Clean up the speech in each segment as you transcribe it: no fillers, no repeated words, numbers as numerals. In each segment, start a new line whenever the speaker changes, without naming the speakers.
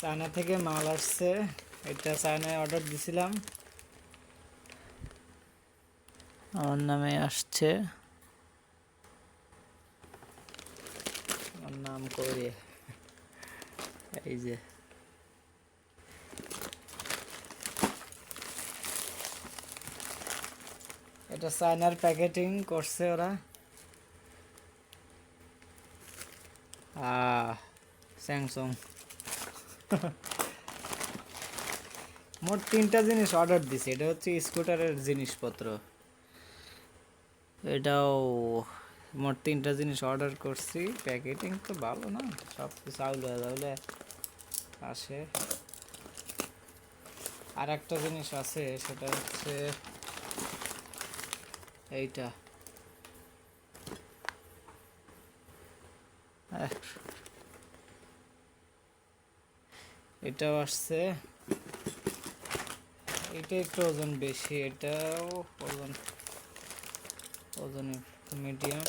China থেকে মাল আসছে। এটা চায়নায় অর্ডার দিছিলাম, আমার নামে আসছে। আমার নাম করে এই যে এটা চায়নার প্যাকেটিং করছে ওরা। স্যামসাং। মোট 3টা জিনিস অর্ডার দিছি। এটা হচ্ছে স্কুটারের জিনিসপত্র। এটাও মোট 3টা জিনিস অর্ডার করছি। প্যাকেটিং তো ভালো না, সব কিছু আউলে আসে। আর একটা জিনিস আছে, সেটা হচ্ছে এইটা। এটাও আসছে। এটা একটু ওজন বেশি, এটাও ওজন মিডিয়াম।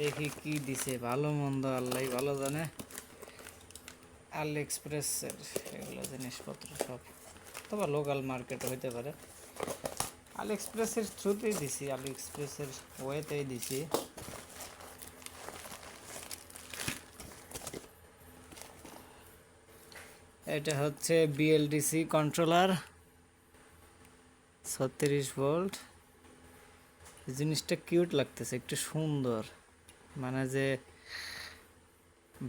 দেখি কি দিছে, ভালো মন্দ আল্লাহ ভালো জানে। আলি এক্সপ্রেসের এগুলো জিনিসপত্র সব, তবে লোকাল মার্কেট হইতে পারে। আলি এক্সপ্রেসের থ্রুতেই দিছি, আলি এক্সপ্রেসের ওয়েতেই দিছি। এটা হচ্ছে বিএলডিসি কন্ট্রোলার 36 ভোল্ট। জিনিসটা কিউট লাগতেছে, একটু সুন্দর, মানে যে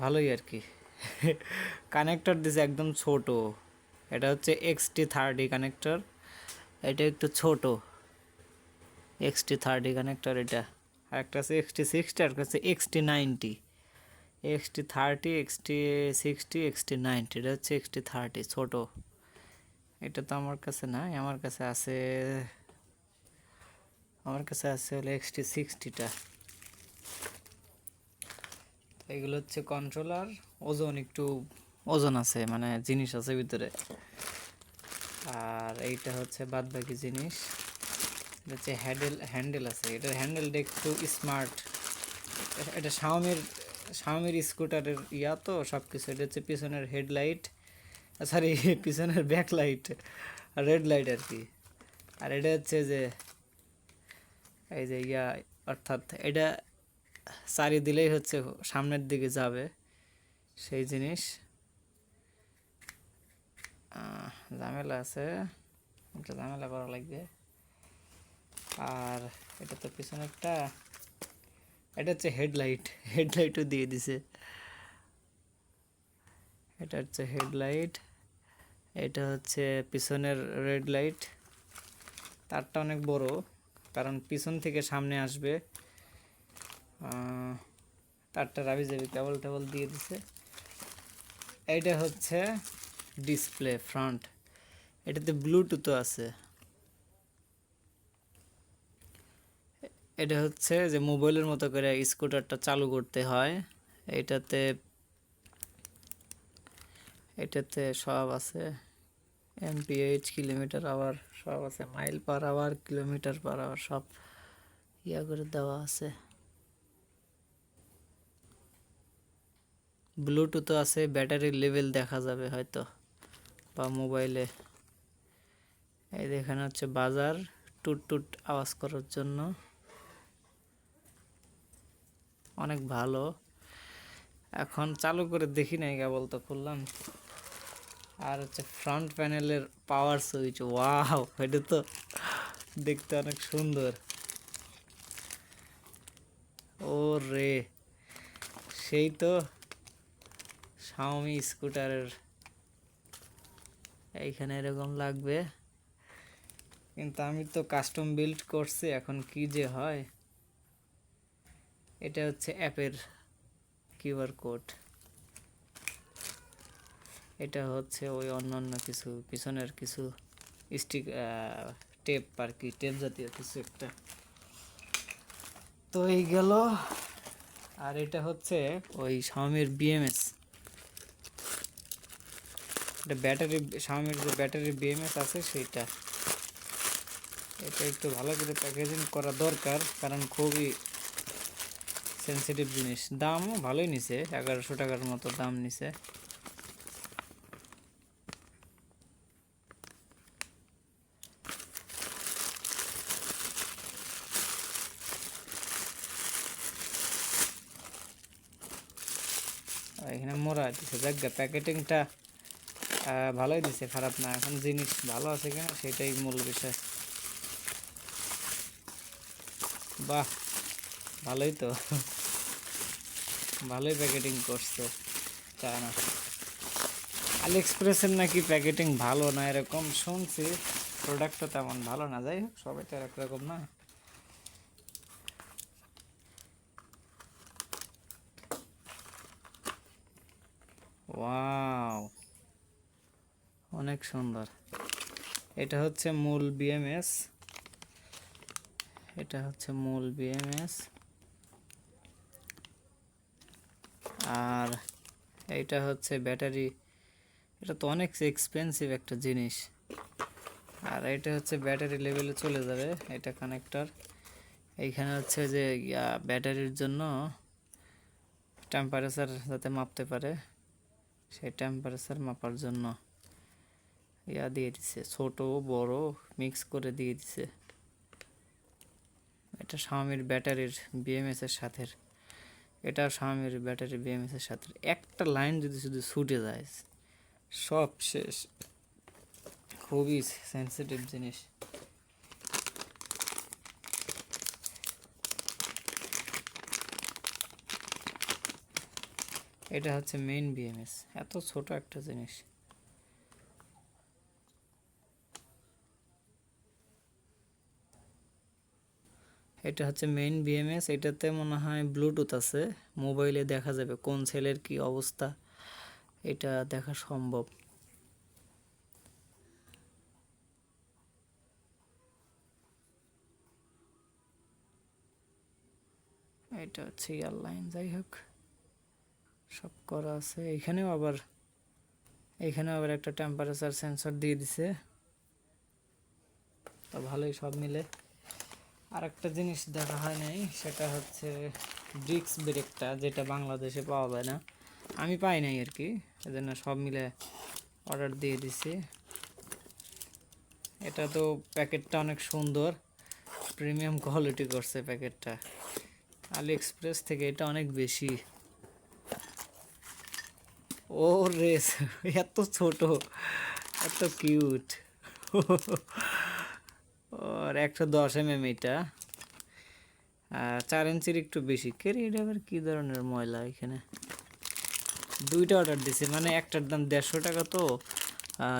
ভালোই আর কি। কানেক্টর দিছে একদম ছোট। এটা হচ্ছে XT30 কানেক্টর। এটা একটু ছোট XT30 কানেক্টর। এটা আর একটা আছে XT60, আর একটা আছে XT90। XT30, XT60, XT90। এটা হচ্ছে XT30 ছোট। এটা তো আমার কাছে নাই, আমার কাছে আছে হলো XT60টা। এগুলো হচ্ছে কন্ট্রোলার। একটু ওজন আছে, মানে জিনিস আছে ভিতরে। আর এইটা হচ্ছে বাদ বাকি জিনিস। এটা হচ্ছে হ্যান্ডেল আছে। এটার হ্যান্ডেলটা একটু স্মার্ট। এটা শাওমির স্কুটারের তো সব কিছু। এটা হচ্ছে পিছনের হেডলাইট, সরি পিছনের ব্যাকলাইট, রেড লাইট আর কি। আর এটা হচ্ছে যে এই যে অর্থাৎ এটা চারি দিলেই হচ্ছে সামনের দিকে যাবে সেই জিনিস। ঝামেলা আছে, একটা ঝামেলা করা লাগবে। আর এটা তো পিছনেরটা, এটা হচ্ছে হেডলাইটও দিয়ে দিছে। এটা হচ্ছে হেডলাইট, এটা হচ্ছে পিছনের রেড লাইট। তারটা অনেক বড়, কারণ পিছন থেকে সামনে আসবে। তারটা রাবি যাবি, কেবল দিয়ে দিছে। এইটা হচ্ছে ডিসপ্লে ফ্রন্ট। এটাতে ব্লুটুথও আছে। এটা হচ্ছে যে মোবাইলের মতো করে স্কুটারটা চালু করতে হয়। এটাতে সব আছে, এমপিএইচ, কিলোমিটার আওয়ার সব আছে, mile per hour, kilometre per hour সব করে দেওয়া আছে। ব্লুটুথও আছে, ব্যাটারির লেভেল দেখা যাবে হয়তো বা মোবাইলে। এই এখানে হচ্ছে বাজার, টুট আওয়াজ করার জন্য। অনেক ভালো। এখন চালু করে দেখি নাই, কেবল তো খুললাম। আর হচ্ছে ফ্রন্ট প্যানেলের পাওয়ার সুইচ। ওয়াও, এটা তো দেখতে অনেক সুন্দর। ও রে, সেই তো শাওমি স্কুটারের এইখানে এরকম লাগবে, কিন্তু আমি তো কাস্টম বিল্ড করছি, এখন কি যে হয়। এটা হচ্ছে অ্যাপের কিউআর কোড। এটা হচ্ছে ওই অন্যান্য কিছু পিছনের কিছু স্টিক, টেপ আর কি, টেপ জাতীয় কিছু একটা। তো এই গেল। আর এটা হচ্ছে ওই শাওমির বিএমএস। এটা শাওমির যে ব্যাটারি বিএমএস আছে সেইটা। এটা একটু ভালো করে প্যাকেজিং করা দরকার, কারণ খুবই সেনসিটিভ জিনিস, দামও ভালোই নিছে, 1100 টাকার মতো দাম নিছে। এখানে মোড়া দিছে, দেখ প্যাকেটিংটা ভালোই দিছে, খারাপ না। এখন জিনিস ভালো আছে কিনা সেটাই মূল বিষয়। বাহ, ভালোই তো, ভালোই প্যাকেটিং করছে। চায়না আলি এক্সপ্রেসের নাকি প্যাকেটিং ভালো না এরকম শুনছি, প্রোডাক্টটা তেমন ভালো না। যাই হোক, সবাই তো একরকম না। ওয়াও, অনেক সুন্দর। এটা হচ্ছে মূল বিএমএস, এটা হচ্ছে মূল বিএমএস। আর এইটা হচ্ছে ব্যাটারি, এটা তো অনেক এক্সপেন্সিভ একটা জিনিস। আর এটা হচ্ছে ব্যাটারি লেভেলে চলে যাবে, এটা কানেক্টর। এইখানে হচ্ছে যে ব্যাটারির জন্য টেম্পারেচার যাতে মাপতে পারে, সেই টেম্পারেচার মাপার জন্য দিয়ে দিছে, ছোট বড় মিক্স করে দিয়ে দিছে। এটা শাওমির ব্যাটারির বিএমএস এর সাথে, এটা শাওমির ব্যাটারি বিএমএস এর সাথে একটা লাইন যদি শুধু ছুটে যায় সব শেষ। খুবই সেন্সিটিভ জিনিস। এটা হচ্ছে মেইন বিএমএস, এত ছোট একটা জিনিস। এটা হচ্ছে মেইন বিএমএস, এটাতে মনে হয় ব্লুটুথ আছে, মোবাইলে দেখা যাবে কোন সেলের কি অবস্থা, এটা দেখা সম্ভব। এটা হচ্ছে এয়ারলাইন। যাই হোক, সব করা আছে। এখানেও আবার একটা টেম্পারেচার সেন্সর দিয়ে দিছে, তো ভালোই সব মিলে। আর একটা জিনিস দেখা হয় নাই, সেটা হচ্ছে ডিস্ক ব্রেকটা, যেটা বাংলাদেশে পাওয়া যায় না, আমি পাই নাই আর কি, এজন্য সব মিলে অর্ডার দিয়ে দিছি। এটা তো প্যাকেটটা অনেক সুন্দর, প্রিমিয়াম কোয়ালিটি করছে প্যাকেটটা, আলি এক্সপ্রেস থেকে এটা অনেক বেশি। ও রেস, এত ছোট, এত কিউট। ওর 110 mm এটা, 4 ইঞ্চির একটু বেশি। কে রে, এটা আবার কি ধরনের ময়লা এখানে। দুইটা অর্ডার দিছি, মানে একটার দাম 150 টাকা, তো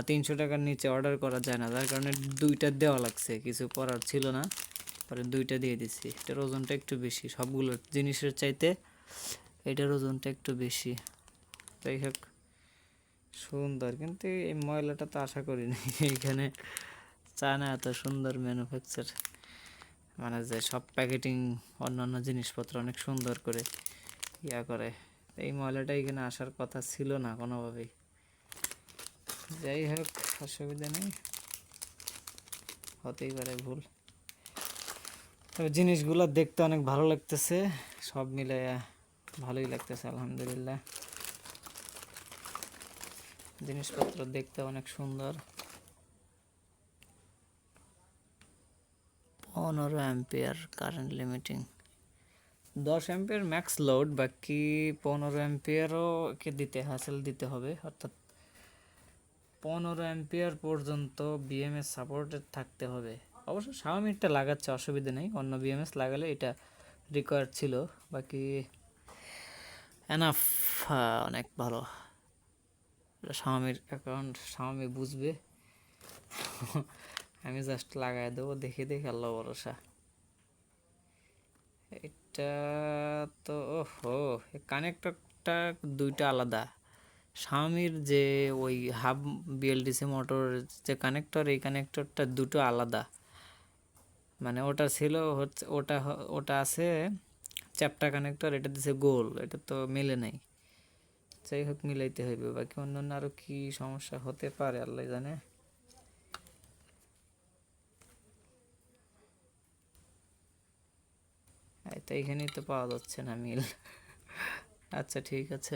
300 টাকার নিচে অর্ডার করা যায় না, যার কারণে দুইটা দেওয়া লাগছে, কিছু করার ছিল না, পরে দুইটা দিয়ে দিছি। এটার ওজনটা একটু বেশি, সবগুলো জিনিসের চাইতে এটার ওজনটা একটু বেশি। যাই হোক, সুন্দর, কিন্তু এই ময়লাটা তো আশা করিনি এইখানে। চায়না এত সুন্দর ম্যানুফ্যাকচার, মানে যে সব প্যাকেটিং অন্যান্য জিনিসপত্র অনেক সুন্দর করে করে, এই ময়লাটা এখানে আসার কথা ছিল না কোনোভাবেই। যাই হোক, অসুবিধা নেই, হতেই পারে ভুল। তবে জিনিসগুলো দেখতে অনেক ভালো লাগতেছে, সব মিলে ভালোই লাগতেছে আলহামদুলিল্লাহ। জিনিসপত্র দেখতে অনেক সুন্দর। 15 ampere current limiting, 10 ampere max load, বাকি 15 অ্যাম্পিয়ারও কে দিতে হাসেল দিতে হবে, অর্থাৎ 15 অ্যাম্পিয়ার পর্যন্ত বিএমএস সাপোর্টেড থাকতে হবে। অবশ্য শাওমিটা লাগাচ্ছে, অসুবিধা নেই, অন্য বিএমএস লাগালে এটা রিকোয়ার্ড ছিল, বাকি এনাফ, অনেক ভালো। শাওমির অ্যাকাউন্ট, শাওমি বুঝবে, আমি জাস্ট লাগাই দেবো, দেখে দেখে আল্লাহ ভরসা। এটা তো ওহো, কানেক্টরটা দুইটা আলাদা। শাওমির যে ওই হাব বিএলডিসি মোটর যে কানেক্টর, এই কানেক্টরটা দুটো আলাদা, মানে ওটা ছিল হচ্ছে ওটা আছে চ্যাপ্টা কানেক্টর, এটা দিছে গোল, এটা তো মেলে নাই। যাই হোক, মিলাইতে হইবে, বাকি অন্যান্য আরও কি সমস্যা হতে পারে আল্লাহ জানে। তো এইখানেই তো পাওয়া যাচ্ছে না মিল। আচ্ছা ঠিক আছে।